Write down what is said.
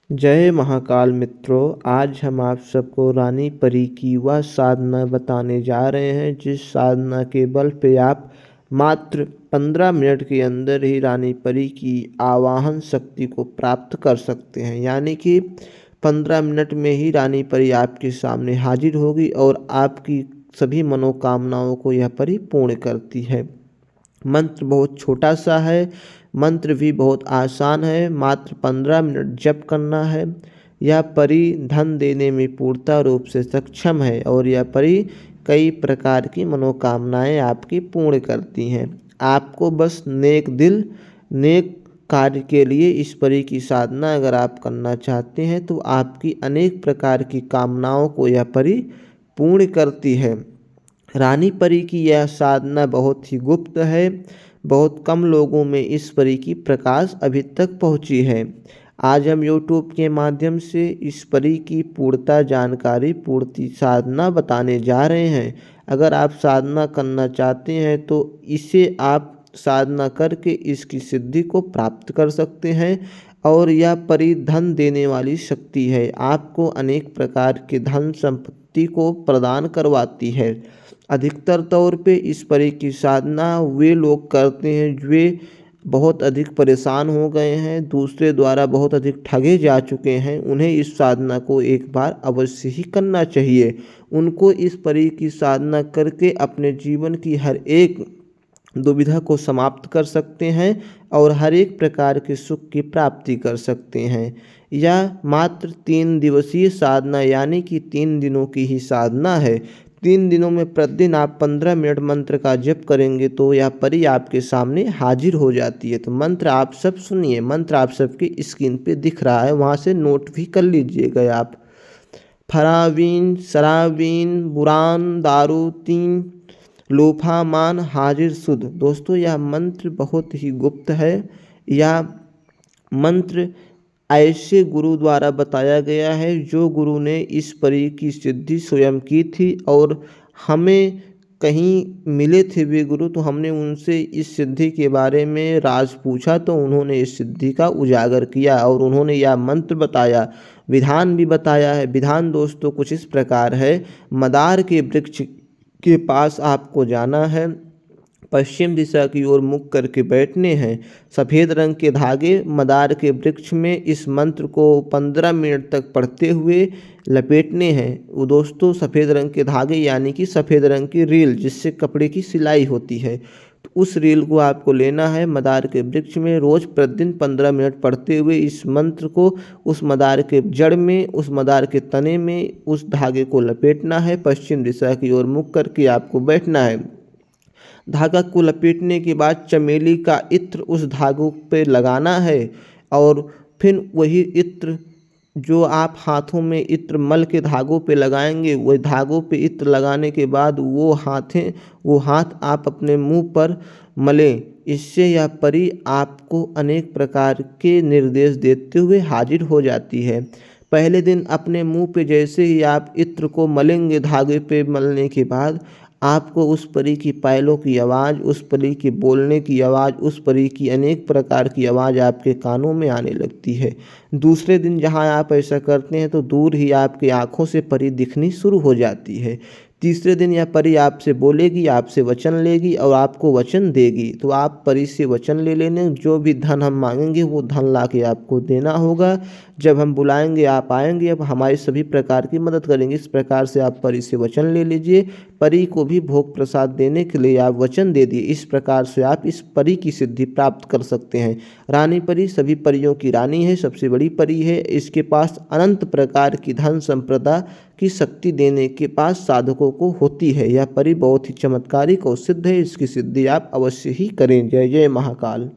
जय महाकाल मित्रों, आज हम आप सबको रानी परी की वह साधना बताने जा रहे हैं जिस साधना के बल पे आप मात्र 15 मिनट के अंदर ही रानी परी की आवाहन शक्ति को प्राप्त कर सकते हैं। यानी कि 15 मिनट में ही रानी परी आपके सामने हाजिर होगी और आपकी सभी मनोकामनाओं को यह परी पूर्ण करती है। मंत्र बहुत छोटा सा है, मंत्र भी बहुत आसान है, मात्र 15 मिनट जप करना है। यह परी धन देने में पूर्णतः रूप से सक्षम है और यह परी कई प्रकार की मनोकामनाएं आपकी पूर्ण करती हैं। आपको बस नेक दिल, नेक कार्य के लिए इस परी की साधना अगर आप करना चाहते हैं तो आपकी अनेक प्रकार की कामनाओं को यह परी पूर्ण करती है। रानी परी की यह साधना बहुत ही गुप्त है, बहुत कम लोगों में इस परी की प्रकाश अभी तक पहुंची है। आज हम YouTube के माध्यम से इस परी की पूर्णता जानकारी, पूर्ति साधना बताने जा रहे हैं। अगर आप साधना करना चाहते हैं तो इसे आप साधना करके इसकी सिद्धि को प्राप्त कर सकते हैं और यह परी धन देने वाली शक्ति है। आपको अनेक प्रकार के धन संपत्ति को प्रदान करवाती है। अधिकतर तौर पे इस परी की साधना वे लोग करते हैं जो बहुत अधिक परेशान हो गए हैं, दूसरे द्वारा बहुत अधिक ठगे जा चुके हैं। उन्हें इस साधना को एक बार अवश्य ही करना चाहिए। उनको इस परी की साधना करके अपने जीवन की हर एक दुविधा को समाप्त कर सकते हैं और हर एक प्रकार के सुख की प्राप्ति कर सकते हैं। यह मात्र 3 दिवसीय साधना यानी कि 3 दिनों की ही साधना है। 3 दिनों में प्रतिदिन आप 15 मिनट मंत्र का जप करेंगे तो यह परी आपके सामने हाजिर हो जाती है। तो मंत्र आप सब सुनिए, मंत्र आप सबकी स्क्रीन पे दिख रहा है, वहाँ से नोट भी कर लीजिएगा आप। फरावीन सरावीन बुरान दारू तीन लोफामान हाजिर सुध। दोस्तों, यह मंत्र बहुत ही गुप्त है। यह मंत्र ऐसे गुरु द्वारा बताया गया है जो गुरु ने इस परी की सिद्धि स्वयं की थी और हमें कहीं मिले थे वे गुरु, तो हमने उनसे इस सिद्धि के बारे में राज पूछा तो उन्होंने इस सिद्धि का उजागर किया और उन्होंने यह मंत्र बताया, विधान भी बताया है। विधान दोस्तों कुछ इस प्रकार है। मदार के वृक्ष के पास आपको जाना है, पश्चिम दिशा की ओर मुख करके बैठने हैं। सफ़ेद रंग के धागे मदार के वृक्ष में इस मंत्र को 15 मिनट तक पढ़ते हुए लपेटने हैं। वो दोस्तों सफ़ेद रंग के धागे यानी कि सफ़ेद रंग की रील जिससे कपड़े की सिलाई होती है, तो उस रील को आपको लेना है। मदार के वृक्ष में रोज़ प्रतिदिन 15 मिनट पढ़ते हुए इस मंत्र को उस मदार के जड़ में, उस मदार के तने में उस धागे को लपेटना है। पश्चिम दिशा की ओर मुख करके आपको बैठना है। धागा को लपेटने के बाद चमेली का इत्र उस धागों पे लगाना है और फिर वही इत्र जो आप हाथों में इत्र मल के धागों पे लगाएंगे, वही धागों पे इत्र लगाने के बाद वो हाथ आप अपने मुंह पर मलें। इससे यह परी आपको अनेक प्रकार के निर्देश देते हुए हाजिर हो जाती है। पहले दिन अपने मुंह पे जैसे ही आप इत्र को मलेंगे, धागे पे मलने के बाद आपको उस परी की पायलों की आवाज़, उस परी के बोलने की आवाज़, उस परी की अनेक प्रकार की आवाज़ आपके कानों में आने लगती है। दूसरे दिन जहाँ आप ऐसा करते हैं तो दूर ही आपकी आँखों से परी दिखनी शुरू हो जाती है। तीसरे दिन यह परी आपसे बोलेगी, आपसे वचन लेगी और आपको वचन देगी। तो आप परी से वचन ले लेने, जो भी धन हम मांगेंगे वो धन ला के आपको देना होगा। जब हम बुलाएंगे आप आएंगे, अब हमारी सभी प्रकार की मदद करेंगे। इस प्रकार से आप परी से वचन ले लीजिए। परी को भी भोग प्रसाद देने के लिए आप वचन दे दिए। इस प्रकार से आप इस परी की सिद्धि प्राप्त कर सकते हैं। रानी परी सभी परियों की रानी है, सबसे बड़ी परी है। इसके पास अनंत प्रकार की धन संपदा की शक्ति देने के पास साधकों को होती है। यह परी बहुत ही चमत्कारिक और सिद्ध है। इसकी सिद्धि आप अवश्य ही करें। जय जय महाकाल।